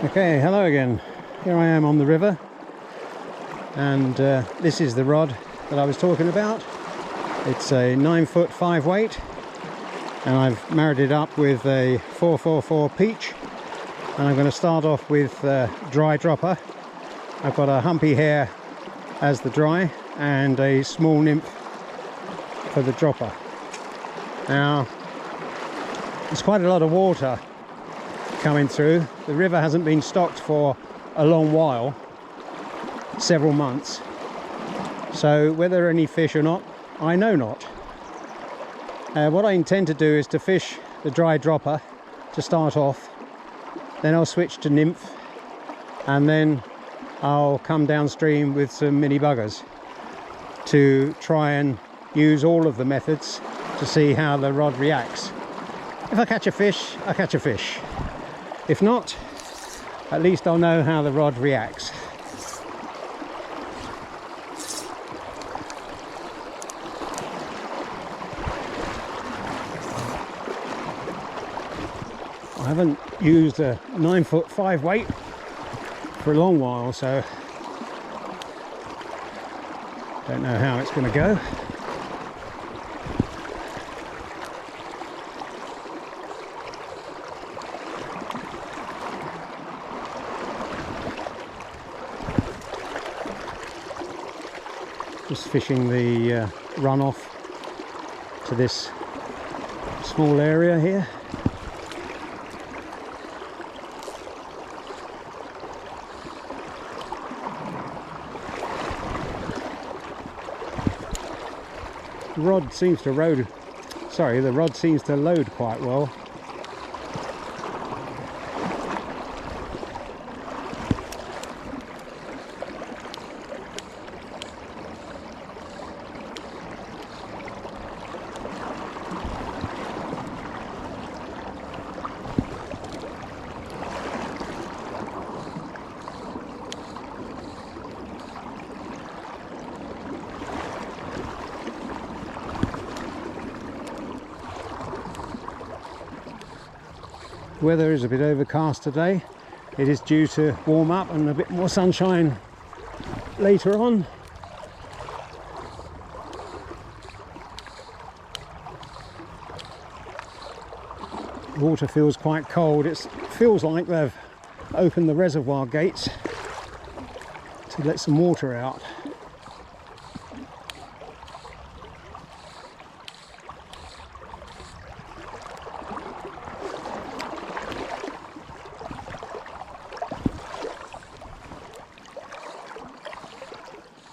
Okay, hello again. Here I am on the river, and this is the rod that I was talking about. It's a 9-foot 5 weight, and I've married it up with a 444 peach, and I'm going to start off with dry dropper. I've got a humpy hair as the dry and a small nymph for the dropper. Now, there's quite a lot of water coming through. The river hasn't been stocked for a long while, several months, so whether there are any fish or not, I know not. What I intend to do is to fish the dry dropper to start off, then I'll switch to nymph, and then I'll come downstream with some mini buggers to try and use all of the methods to see how the rod reacts. If I catch a fish, I catch a fish. If not, at least I'll know how the rod reacts. I haven't used a 9-foot 5 weight for a long while, so don't know how it's going to go. Just fishing the runoff to this small area here. The rod seems to load quite well. Weather is a bit overcast today. It is due to warm up and a bit more sunshine later on. The water feels quite cold. It feels like they've opened the reservoir gates to let some water out.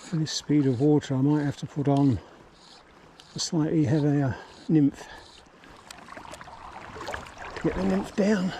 For this speed of water, I might have to put on a slightly heavier nymph to get the nymph down.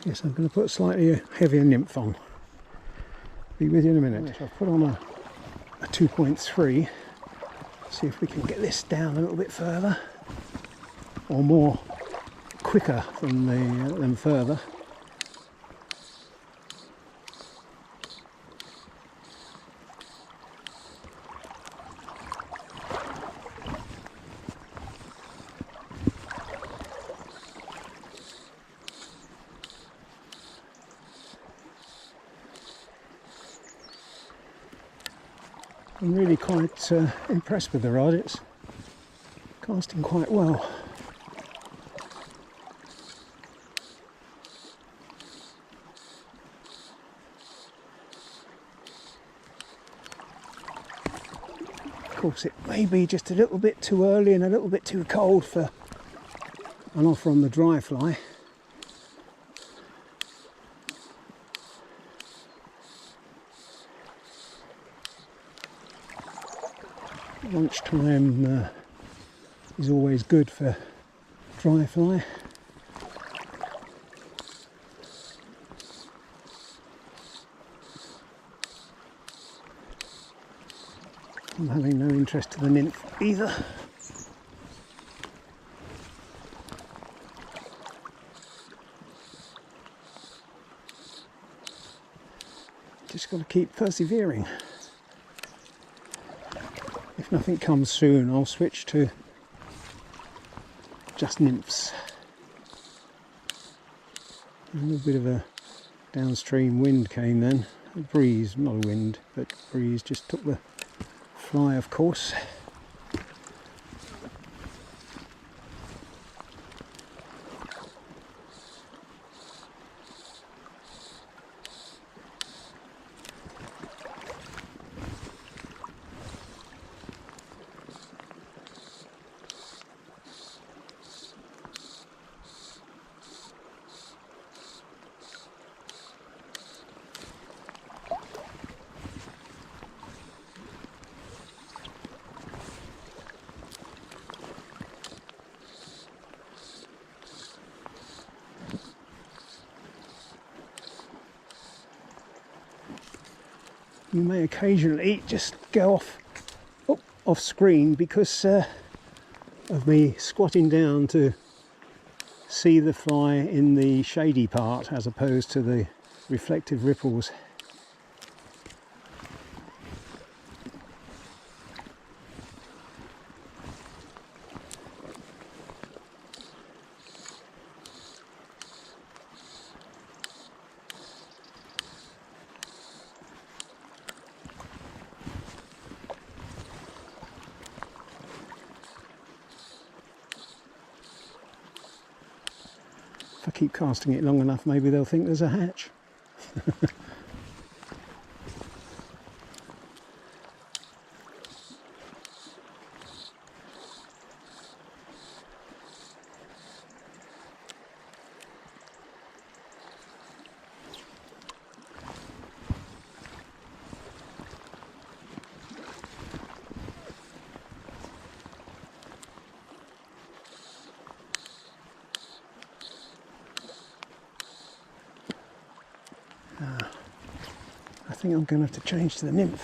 Yes, I'm going to put a slightly heavier nymph on. Be with you in a minute. I've put on a 2.3. See if we can get this down a little bit further, or more quicker than further. I'm really quite impressed with the rod. It's casting quite well. Of course, it may be just a little bit too early and a little bit too cold for an offer on the dry fly. Lunchtime is always good for dry fly. I'm having no interest in the nymph either. just got to keep persevering. If nothing comes soon, I'll switch to just nymphs. A little bit of a downstream wind came then. A breeze, not a wind, but breeze just took the fly of course. You may occasionally just go off screen because of me squatting down to see the fly in the shady part as opposed to the reflective ripples. If I keep casting it long enough, maybe they'll think there's a hatch. I think I'm going to have to change to the nymph.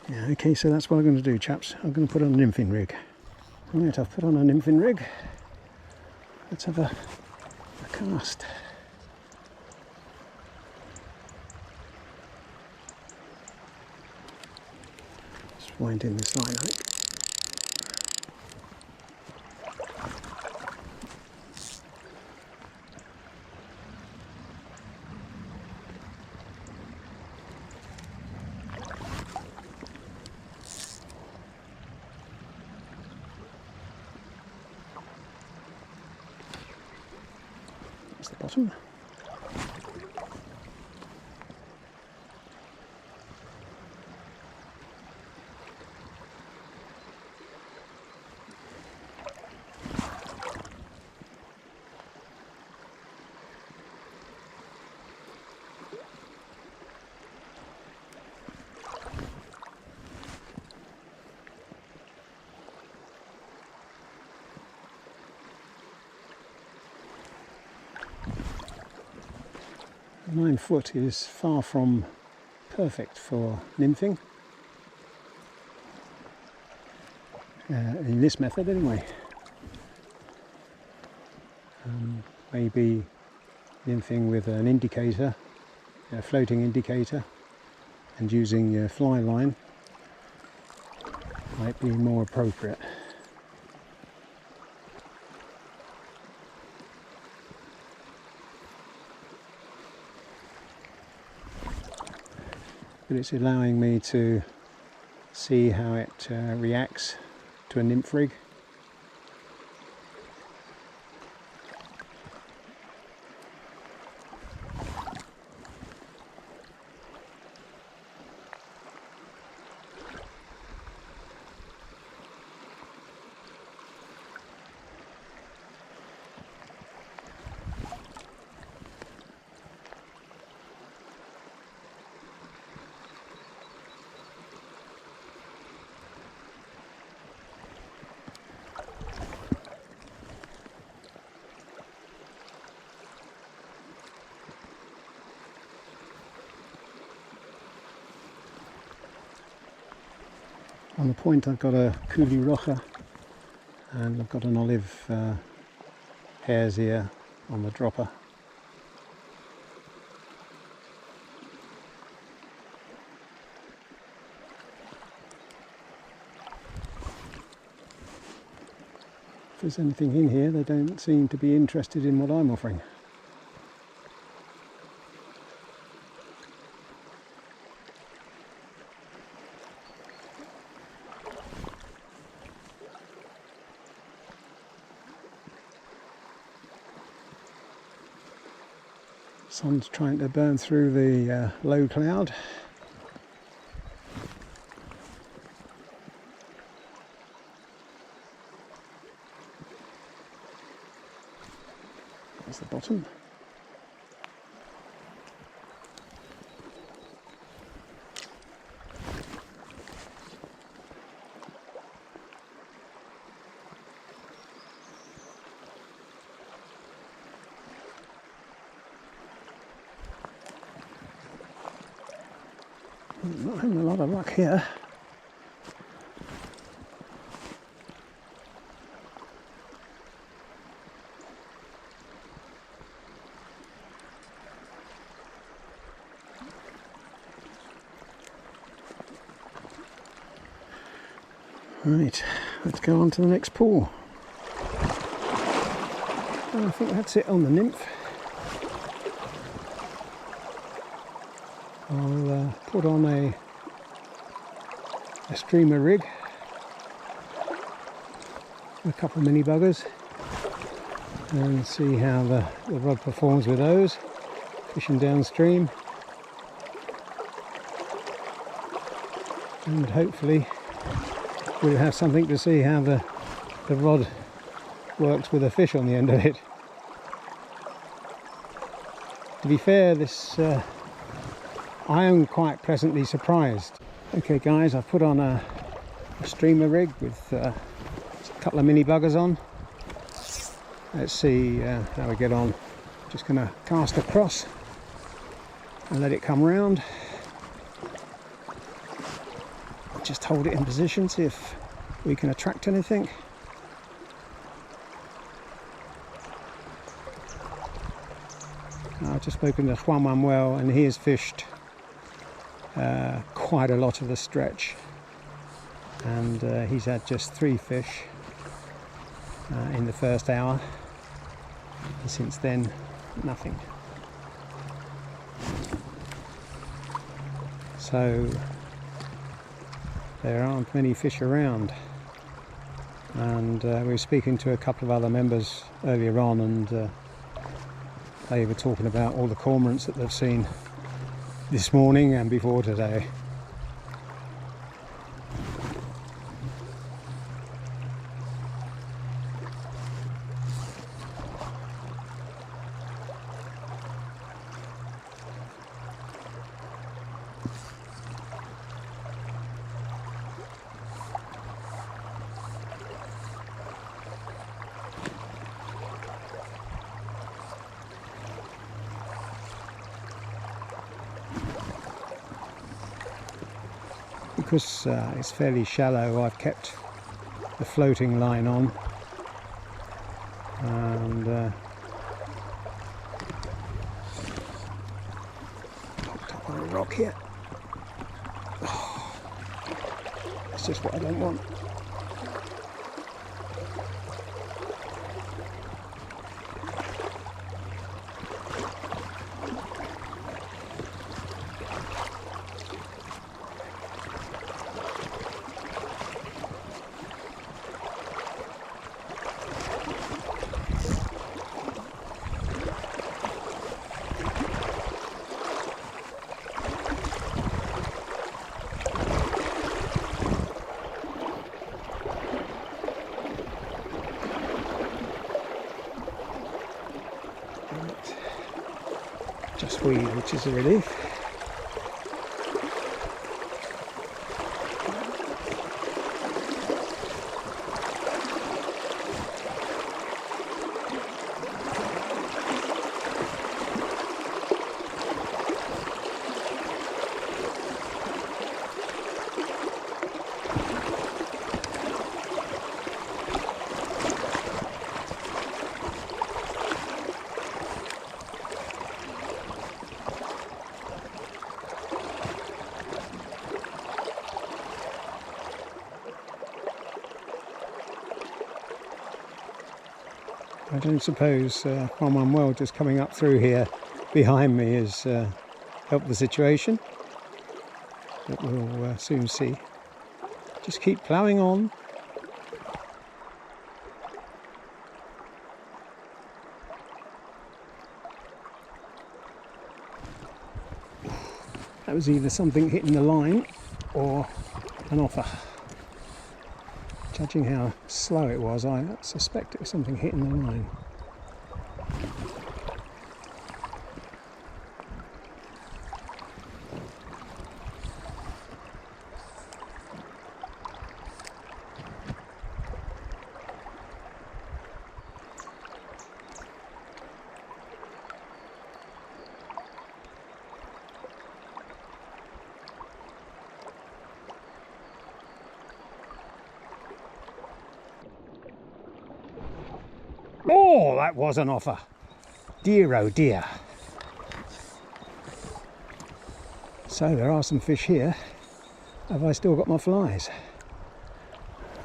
Yeah, okay, so that's what I'm going to do, chaps. I'm going to put on a nymphing rig. Right, I've put on a nymphing rig. Let's have a cast. Wind in this line, I think. That's the bottom. The 9 foot is far from perfect for nymphing, in this method anyway. Maybe nymphing with an indicator, a floating indicator, and using your fly line might be more appropriate. But it's allowing me to see how it reacts to a nymph rig. On the point I've got a coolie rocher and I've got an olive hare's ear on the dropper. If there's anything in here, they don't seem to be interested in what I'm offering. Sun's trying to burn through the low cloud. There's the bottom. Not having a lot of luck here. Right, let's go on to the next pool. And I think that's it on the nymph. I'll put on a streamer rig, a couple of mini buggers, and see how the rod performs with those, fishing downstream, and hopefully we'll have something to see how the rod works with a fish on the end of it. To be fair, this I am quite pleasantly surprised. Okay guys, I've put on a streamer rig with a couple of mini buggers on. Let's see how we get on. Just going to cast across and let it come round. Just hold it in position, see if we can attract anything. I've just spoken to Juan Manuel and he has fished quite a lot of the stretch, and he's had just 3 fish in the first hour, and since then nothing. So there aren't many fish around, and we were speaking to a couple of other members earlier on, and they were talking about all the cormorants that they've seen this morning and before today. Because it's fairly shallow, I've kept the floating line on, and popped up on a rock here. Oh, that's just what I don't want. Just weed, which is a relief. don't suppose one well just coming up through here behind me has helped the situation, but we'll soon see. Just keep ploughing on. That was either something hitting the line or an offer. Judging how slow it was, I suspect it was something hitting the line. Oh, that was an offer. Dear oh dear. So there are some fish here. Have I still got my flies?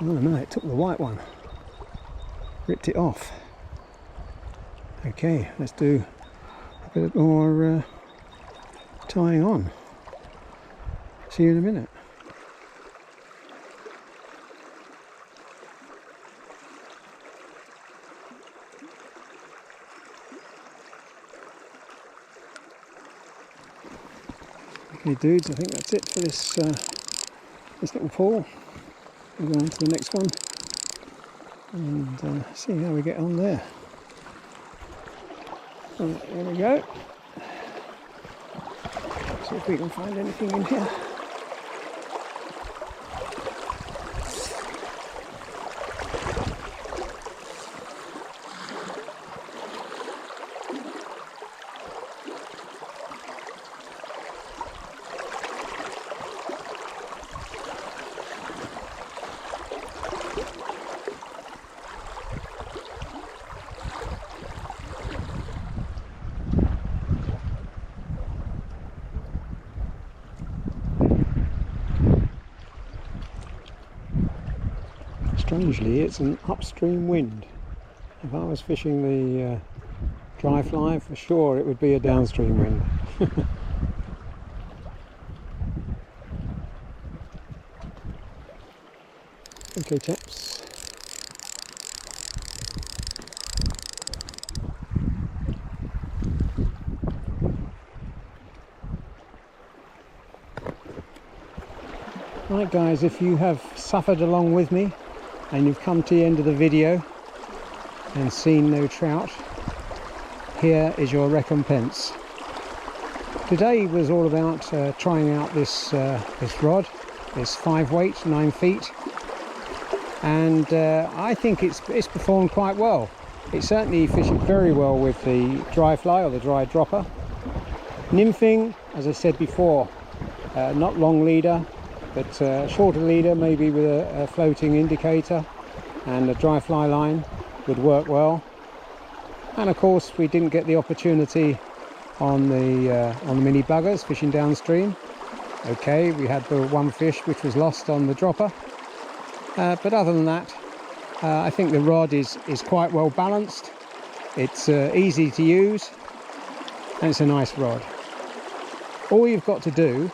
Oh no, it took the white one. Ripped it off. Okay, let's do a bit more tying on. See you in a minute. Okay dudes, I think that's it for this this little pool. We'll go on to the next one and see how we get on there. Right, here we go. See if we can find anything in here. Strangely, it's an upstream wind. If I was fishing the dry fly, for sure it would be a downstream wind. Okay chaps. Right guys, if you have suffered along with me and you've come to the end of the video and seen no trout, here is your recompense. Today was all about trying out this rod, this 5 weight, 9 feet, and I think it's performed quite well. It certainly fished very well with the dry fly or the dry dropper. Nymphing, as I said before, not long leader, but shorter leader, maybe with a floating indicator and a dry fly line would work well. And of course we didn't get the opportunity on the mini buggers fishing downstream. Okay, we had the one fish which was lost on the dropper, but other than that I think the rod is quite well balanced. It's easy to use and it's a nice rod. All you've got to do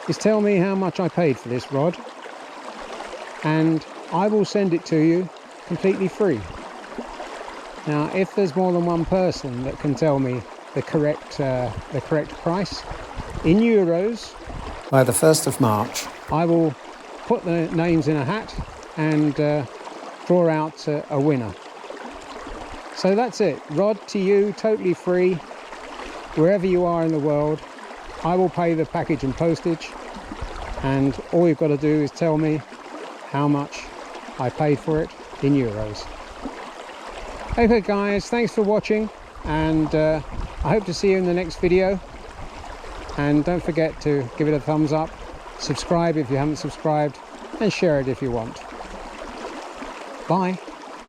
is tell me how much I paid for this rod and I will send it to you completely free. Now if there's more than one person that can tell me the correct price in euros by the 1st of March, I will put the names in a hat and draw out a winner. So that's it, rod to you, totally free, wherever you are in the world. I will pay the package and postage, and all you've got to do is tell me how much I paid for it in euros. Okay guys, thanks for watching, and I hope to see you in the next video. And don't forget to give it a thumbs up, subscribe if you haven't subscribed, and share it if you want. Bye.